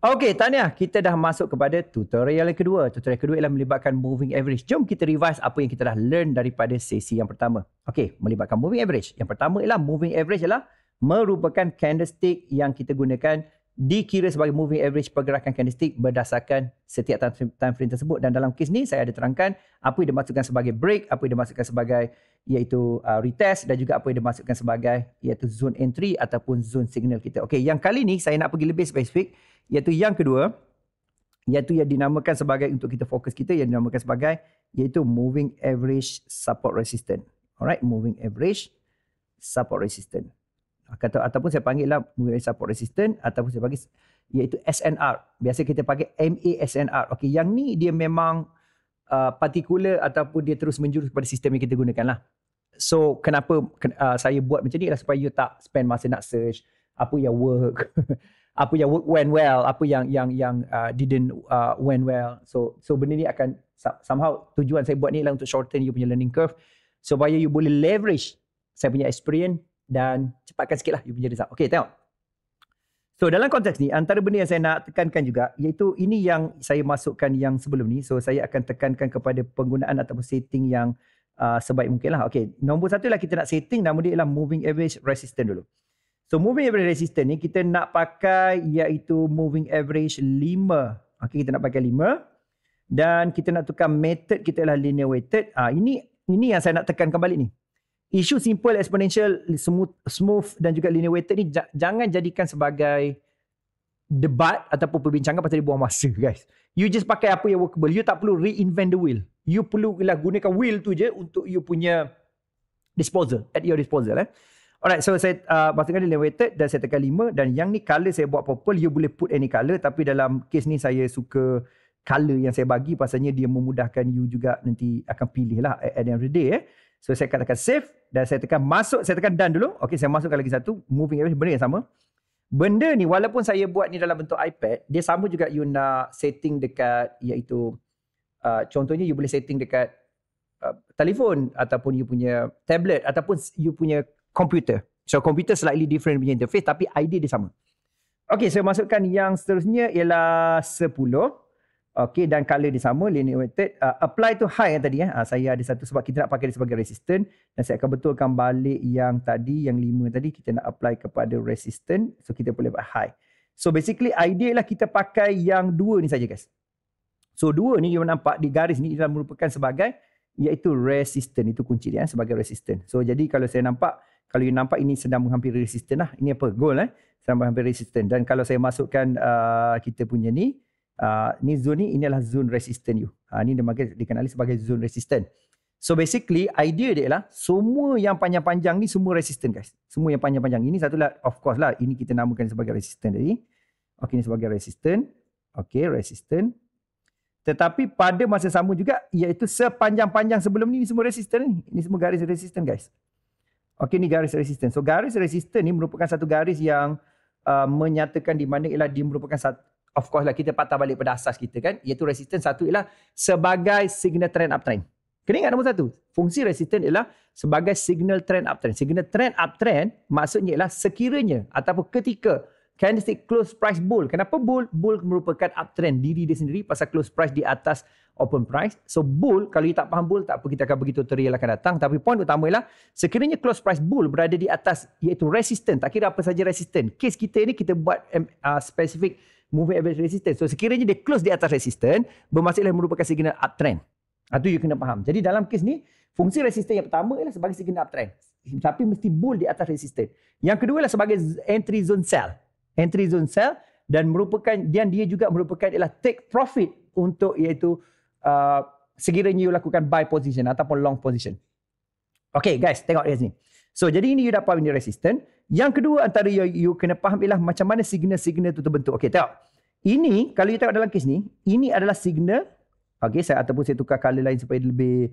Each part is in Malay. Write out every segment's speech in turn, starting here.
Okey, tahniah. Kita dah masuk kepada tutorial yang kedua. Tutorial kedua ialah melibatkan moving average. Jom kita revise apa yang kita dah learn daripada sesi yang pertama. Okey, melibatkan moving average. Yang pertama ialah moving average ialah merupakan candlestick yang kita gunakan dikira sebagai moving average pergerakan candlestick berdasarkan setiap time frame tersebut. Dan dalam kes ni saya ada terangkan apa yang dimaksudkan sebagai break, apa yang dimaksudkan sebagai iaitu retest dan juga apa yang dimaksudkan sebagai iaitu zone entry ataupun zone signal kita. Okey, yang kali ni saya nak pergi lebih spesifik iaitu yang kedua, iaitu yang dinamakan sebagai, untuk kita fokus kita, yang dinamakan sebagai iaitu moving average support resistance. Alright, moving average support resistance. Ataupun saya panggil lah moving average support resistance, ataupun saya panggil iaitu SNR. Biasa kita panggil MASNR. Okey, yang ni dia memang particular ataupun dia terus menjurus kepada sistem yang kita gunakan lah. So kenapa saya buat macam ni lah supaya you tak spend masa nak search apa yang work, apa yang work went well, apa yang didn't went well. So benda ni akan somehow, tujuan saya buat ni lah untuk shorten you punya learning curve supaya you boleh leverage saya punya experience dan cepatkan sikit lah you punya result. Okay, tengok. So dalam konteks ni, antara benda yang saya nak tekankan juga iaitu ini yang saya masukkan yang sebelum ni. So saya akan tekankan kepada penggunaan ataupun setting yang sebaik mungkin lah. Okay, nombor satu lah kita nak setting, nama dia ialah moving average resistance dulu. So moving average resistance ni kita nak pakai iaitu moving average 5. Okay, kita nak pakai 5. Dan kita nak tukar method kita ialah linear weighted. Ini yang saya nak tekankan balik ni. Isu simple, exponential, smooth dan juga linear weighted ni jangan jadikan sebagai debat ataupun perbincangan pasal dia buang masa, guys. You just pakai apa yang workable. You tak perlu reinvent the wheel. You perlu gunakan wheel tu je untuk you punya disposal, at your disposal. Alright, so saya masukkan linear weighted dan saya tekan 5, dan yang ni color saya buat purple. You boleh put any color, tapi dalam case ni saya suka color yang saya bagi pasalnya dia memudahkan you juga nanti akan pilih lah at the end of the day. So saya akan tekan save dan saya tekan masuk, saya tekan done dulu. Okey, saya masukkan lagi satu, moving average, benda yang sama. Benda ni walaupun saya buat ni dalam bentuk iPad, dia sama juga you nak setting dekat iaitu contohnya you boleh setting dekat telefon ataupun you punya tablet ataupun you punya komputer. So komputer slightly different punya interface tapi idea dia sama. Okey, saya masukkan yang seterusnya ialah 10. Okey, dan color dia sama, linear weighted. Apply to high yang tadi. Saya ada satu sebab kita nak pakai dia sebagai resistance. Dan saya akan betulkan balik yang tadi, yang 5 tadi. Kita nak apply kepada resistance. So kita boleh buat high. So basically idea lah kita pakai yang 2 ni saja, guys. So 2 ni you nampak di garis ni adalah merupakan sebagai iaitu resistance. Itu kunci dia sebagai resistance. So jadi kalau saya nampak, kalau you nampak ini sedang menghampiri resistance lah. Ini apa? Goal sedang menghampiri resistance. Dan kalau saya masukkan kita punya ni, ni zone ni, ini adalah zone resistance you. Ni dikenali sebagai zone resistance. So basically idea dia ialah semua yang panjang-panjang ni semua resistance, guys. Semua yang panjang-panjang. Ini satulah, of course lah, ini kita namakan sebagai resistance tadi. Okey, ini sebagai resistance. Okey, resistance. Tetapi pada masa sama juga iaitu sepanjang-panjang sebelum ni semua resistance ni. Ini semua garis resistance, guys. Okey, ni garis resistance. So garis resistance ni merupakan satu garis yang menyatakan di mana ialah dia merupakan satu, of course lah kita patah balik pada asas kita kan, iaitu resistance satu ialah sebagai signal trend uptrend. Kena ingat nombor satu, fungsi resistance ialah sebagai signal trend uptrend. Signal trend uptrend maksudnya ialah sekiranya ataupun ketika candlestick close price bull. Kenapa bull? Bull merupakan uptrend diri dia sendiri pasal close price di atas open price. So bull, kalau you tak faham bull, tak apa, kita akan bagi tutorial akan datang. Tapi poin utama ialah sekiranya close price bull berada di atas iaitu resistance, tak kira apa saja resistance. Kes kita ni kita buat spesifik moving average resistance. So sekiranya dia close di atas resistance, bermaksudlah merupakan signal uptrend. Itu you kena faham. Jadi dalam kes ni, fungsi resistance yang pertama ialah sebagai signal uptrend. Tapi mesti bull di atas resistance. Yang kedua ialah sebagai entry zone sell. Entry zone sell dan merupakan, dan dia juga merupakan ialah take profit untuk iaitu sekiranya you lakukan buy position ataupun long position. Okay guys, tengok di sini. So jadi ini you dapat ini resistance. Yang kedua antara you kena faham ialah macam mana signal-signal itu terbentuk. Okay, tengok. Ini kalau you tengok dalam kes ni, ini adalah signal. Okay, ataupun saya tukar color lain supaya lebih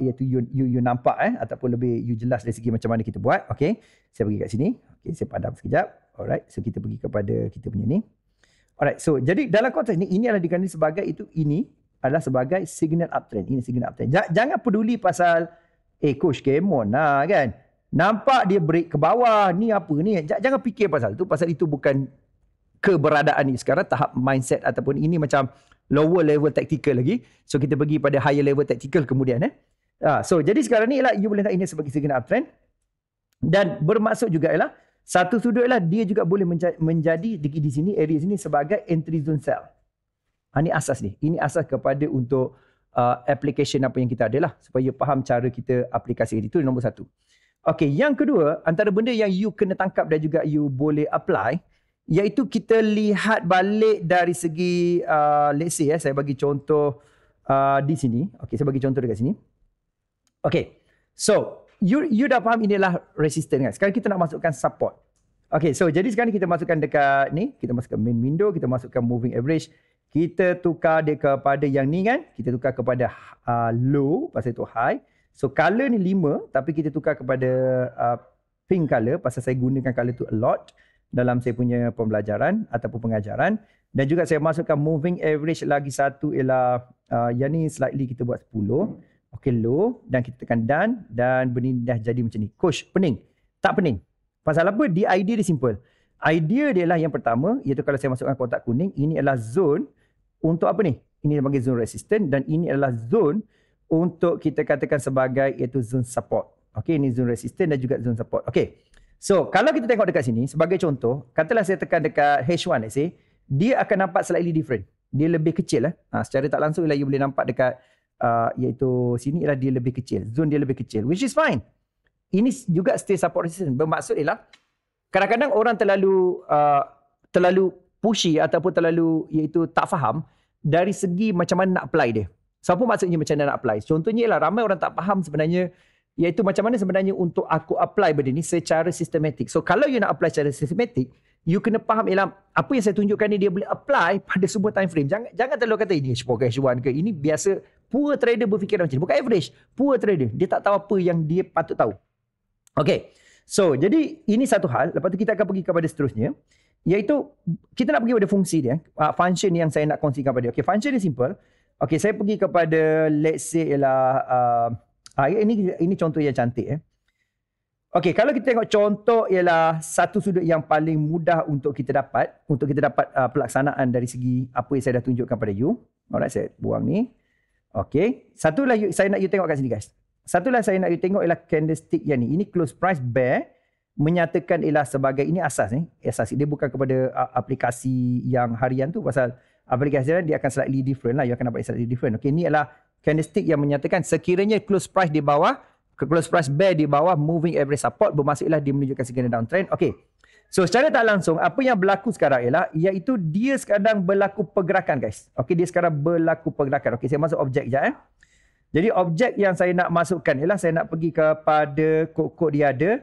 iaitu you nampak ataupun lebih you jelas dari segi macam mana kita buat. Okay, saya pergi kat sini. Okay, saya padam sekejap. Alright, so kita pergi kepada kita punya ni. Alright, so jadi dalam konteks ni, ini adalah dikenali sebagai ini adalah sebagai signal uptrend. Ini signal uptrend. Jangan peduli pasal coach, come on lah kan. Nampak dia break ke bawah, ni apa ni. Jangan fikir pasal tu. Pasal itu bukan keberadaan ni. Sekarang tahap mindset ataupun ini macam lower level tactical lagi. So kita pergi pada higher level tactical kemudian. So jadi sekarang ni ialah you boleh nak ini sebagai signal uptrend. Dan bermaksud juga ialah satu sudut ialah dia juga boleh menjadi di sini, area sini sebagai entry zone sell. Ini asas ni. Ini asas kepada untuk application apa yang kita ada lah. Supaya faham cara kita aplikasi. Itu nombor satu. Okey, yang kedua, antara benda yang you kena tangkap dan juga you boleh apply, iaitu kita lihat balik dari segi, let's say saya bagi contoh di sini. Okey, saya bagi contoh dekat sini. Okey, so you dah faham inilah resistance kan. Sekarang kita nak masukkan support. Okey, so jadi sekarang kita masukkan dekat ni, kita masukkan main window, kita masukkan moving average. Kita tukar dia kepada yang ni kan. Kita tukar kepada low, pasal itu high. So color ni 5, tapi kita tukar kepada pink color, pasal saya gunakan color tu a lot dalam saya punya pembelajaran ataupun pengajaran. Dan juga saya masukkan moving average lagi satu ialah yang ni slightly kita buat 10. Okey, low. Dan kita tekan done. Dan benda ni dah jadi macam ni. Coach, pening? Tak pening. Pasal apa? Di idea dia simple. Idea dia lah yang pertama, iaitu kalau saya masukkan kotak kuning, ini adalah zone untuk apa ni? Ini dipanggil zone resistance dan ini adalah zone untuk kita katakan sebagai iaitu zone support. Okey, ini zone resistance dan juga zone support. Okey. So, kalau kita tengok dekat sini, sebagai contoh, katalah saya tekan dekat H1, let's say, dia akan nampak slightly different. Dia lebih kecil. Secara tak langsung ialah you boleh nampak dekat iaitu sini ialah dia lebih kecil. Zone dia lebih kecil, which is fine. Ini juga stay support resistance. Bermaksud ialah kadang-kadang orang terlalu pushy ataupun terlalu iaitu tak faham dari segi macam mana nak apply dia. So, apa maksudnya macam mana nak apply? Contohnya ialah ramai orang tak faham sebenarnya iaitu macam mana sebenarnya untuk aku apply benda ni secara sistematik. So, kalau you nak apply secara sistematik, you kena faham ialah apa yang saya tunjukkan ni dia boleh apply pada semua time frame. Jangan terlalu kata ini H1 ke. Ini biasa poor trader berfikiran macam ni. Bukan average. Poor trader. Dia tak tahu apa yang dia patut tahu. Okay. So, jadi ini satu hal. Lepas tu kita akan pergi kepada seterusnya. Iaitu kita nak pergi pada fungsi dia. Function yang saya nak kongsikan pada dia. Okay, function dia simple. Okay, saya pergi kepada let's say ialah ini contoh yang cantik. Okay, kalau kita tengok contoh ialah satu sudut yang paling mudah untuk kita dapat pelaksanaan dari segi apa yang saya dah tunjukkan pada you. Alright, saya buang ni. Okay, satulah saya nak you tengok kat sini guys. Satulah saya nak you tengok ialah candlestick yang ni. Ini close price bear menyatakan ialah sebagai ini asas ni. Asas dia bukan kepada aplikasi yang harian tu, pasal aplikasi harian dia akan slightly different lah. You akan dapat slightly different. Okay, ni adalah candlestick yang menyatakan sekiranya close price di bawah, close price bear di bawah moving average support, bermaksudlah dia menunjukkan signal downtrend. Okay. So secara tak langsung apa yang berlaku sekarang ialah iaitu dia sekarang berlaku pergerakan guys. Okay, dia sekarang berlaku pergerakan. Okay, saya masuk objek sekejap. Jadi objek yang saya nak masukkan ialah saya nak pergi kepada kod-kod dia ada,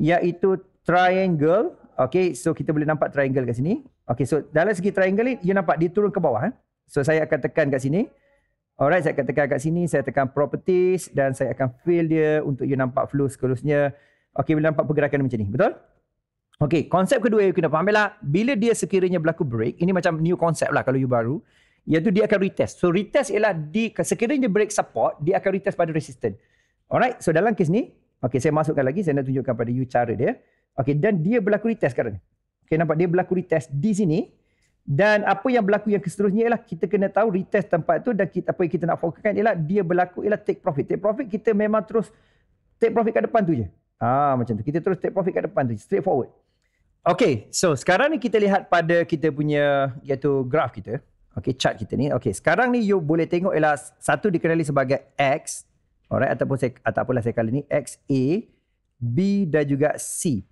iaitu triangle. Okay, so kita boleh nampak triangle kat sini. Okay, so dalam segi triangle ni, you nampak dia turun ke bawah. So saya akan tekan kat sini. Alright, saya akan tekan kat sini. Saya tekan properties dan saya akan fill dia untuk you nampak flow seterusnya. Okay, boleh nampak pergerakan macam ni. Betul? Okay, konsep kedua yang you kena faham ialah bila dia sekiranya berlaku break, ini macam new konsep lah kalau you baru, iaitu dia akan retest. So retest ialah sekiranya break support, dia akan retest pada resistance. Alright, so dalam kes ni, okay, saya masukkan lagi, saya nak tunjukkan pada you cara dia. Okay, dan dia berlaku retest sekarang ni. Okay, nampak dia berlaku retest di sini. Dan apa yang berlaku yang seterusnya ialah kita kena tahu retest tempat tu dan apa yang kita nak fokuskan ialah dia berlaku ialah take profit. Take profit kita memang terus take profit kat depan tu je. Macam tu. Kita terus take profit kat depan tu. Straight forward. Okay, so sekarang ni kita lihat pada kita punya iaitu graf kita. Okay, chart kita ni. Okay, sekarang ni you boleh tengok ialah satu dikenali sebagai X. Alright, ataupun saya kali ni X, A, B dan juga C.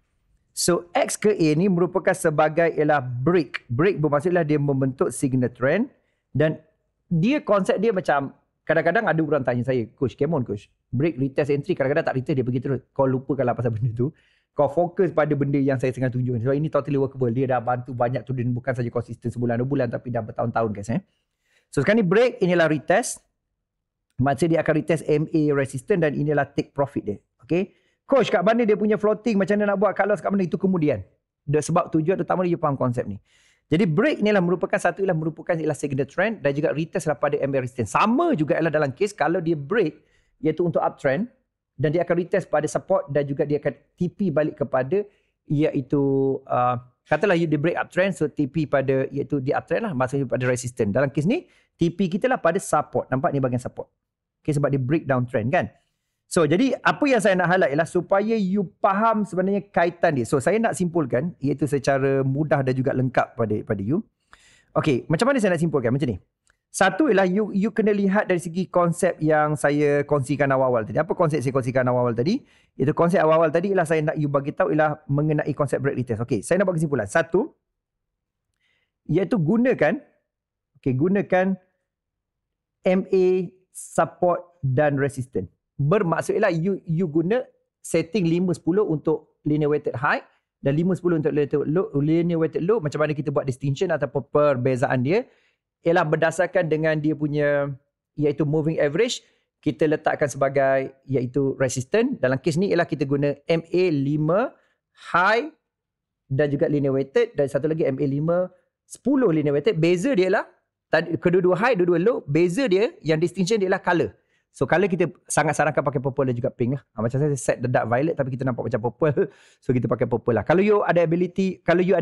So, X ke A ni merupakan sebagai ialah break. Break bermaksudlah dia membentuk signal trend. Dan dia konsep dia macam, kadang-kadang ada orang tanya saya, Coach, come on Coach, break, retest, entry, kadang-kadang tak retest, dia pergi terus. Kau lupakanlah pasal benda tu. Kau fokus pada benda yang saya tengah tunjukkan. So, ini totally workable. Dia dah bantu banyak tu, dan bukan saja konsisten sebulan, 2 bulan, tapi dah bertahun-tahun guys. So, sekarang ni break, inilah retest. Maksudnya dia akan retest MA resistance dan inilah take profit dia. Okay. Coach, kat mana dia punya floating, macam mana nak buat cut loss kat mana, itu kemudian. Sebab tujuan utama dia faham konsep ni. Jadi break ni lah merupakan signal trend dan juga retest lah pada MA resistance. Sama juga ialah dalam kes kalau dia break, iaitu untuk uptrend, dan dia akan retest pada support dan juga dia akan TP balik kepada iaitu Katalah you di break uptrend, so TP pada, iaitu di uptrend lah, maksudnya pada resistance. Dalam kes ni, TP kita lah pada support. Nampak ni bahagian support. Okay, sebab dia break downtrend kan. So, jadi apa yang saya nak highlight ialah supaya you faham sebenarnya kaitan dia. So, saya nak simpulkan, iaitu secara mudah dan juga lengkap pada you. Okay, macam mana saya nak simpulkan? Macam ni. Satu ialah you kena lihat dari segi konsep yang saya kongsikan awal-awal tadi. Apa konsep saya kongsikan awal-awal tadi? Itu konsep awal-awal tadi ialah saya nak you bagi tahu ialah mengenai konsep break retest. Okey, saya nak buat kesimpulan. Satu, iaitu gunakan MA, support dan resistance. Bermaksud ialah you guna setting 5-10 untuk linear weighted high dan 5-10 untuk linear weighted low. Macam mana kita buat distinction ataupun perbezaan dia ialah berdasarkan dengan dia punya iaitu moving average, kita letakkan sebagai iaitu resistance. Dalam kes ni ialah kita guna MA 5 high dan juga linear weighted, dan satu lagi MA 5 10 linear weighted. Beza dia ialah kedua-dua high, kedua-dua low, beza dia yang distinction dia ialah color. So color kita sangat sarankan pakai purple dan juga pink lah. Macam saya set the dark violet tapi kita nampak macam purple, so kita pakai purple lah. Kalau you ada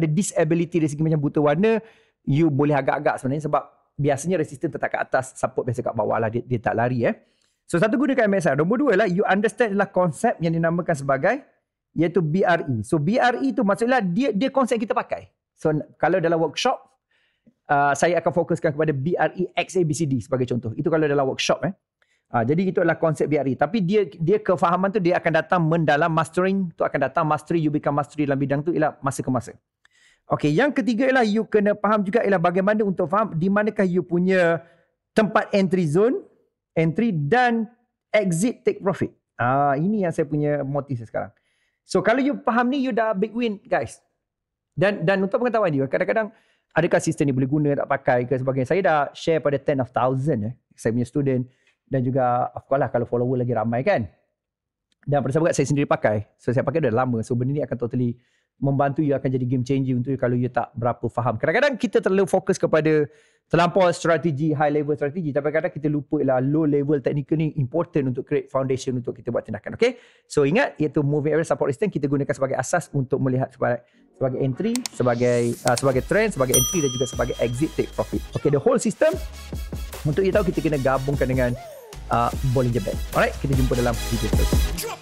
disability dari segi macam buta warna, you boleh agak-agak sebenarnya, sebab biasanya resistance tetap kat atas, support biasa kat bawah lah, dia tak lari So satu, gunakan MSR. Nombor dua lah, you understand lah konsep yang dinamakan sebagai iaitu BRE. So BRE tu maksudnya dia konsep kita pakai. So kalau dalam workshop, saya akan fokuskan kepada BRE XABCD sebagai contoh. Itu kalau dalam workshop jadi itu adalah konsep BRE. Tapi dia kefahaman tu dia akan datang mendalam mastering tu, akan datang mastery, you become mastery dalam bidang tu ialah masa ke masa. Okey, yang ketiga ialah you kena faham juga ialah bagaimana untuk faham di manakah you punya tempat entry zone, entry dan exit take profit. Ini yang saya punya motif sekarang. So kalau you faham ni, you dah big win guys. Dan untuk pengetahuan you, kadang-kadang adakah sistem ni boleh guna tak pakai ke sebagainya. Saya dah share pada 10 of 1000 saya punya student, dan juga of course lah kalau follower lagi ramai kan. Dan pada sahabat saya sendiri pakai. So saya pakai dah lama. So benda ni akan totally membantu you, akan jadi game changer untuk you kalau you tak berapa faham. Kadang-kadang kita terlalu fokus kepada terlampau strategi, high level strategi, tapi kadang-kadang kita lupa ialah low level technical ni important untuk create foundation untuk kita buat tindakan. Okay, so ingat, iaitu moving average, support resistance kita gunakan sebagai asas untuk melihat sebagai entry, sebagai trend, sebagai entry dan juga sebagai exit take profit. Okay, the whole system untuk you tahu kita kena gabungkan dengan Bollinger Band. Alright, kita jumpa dalam video seterusnya.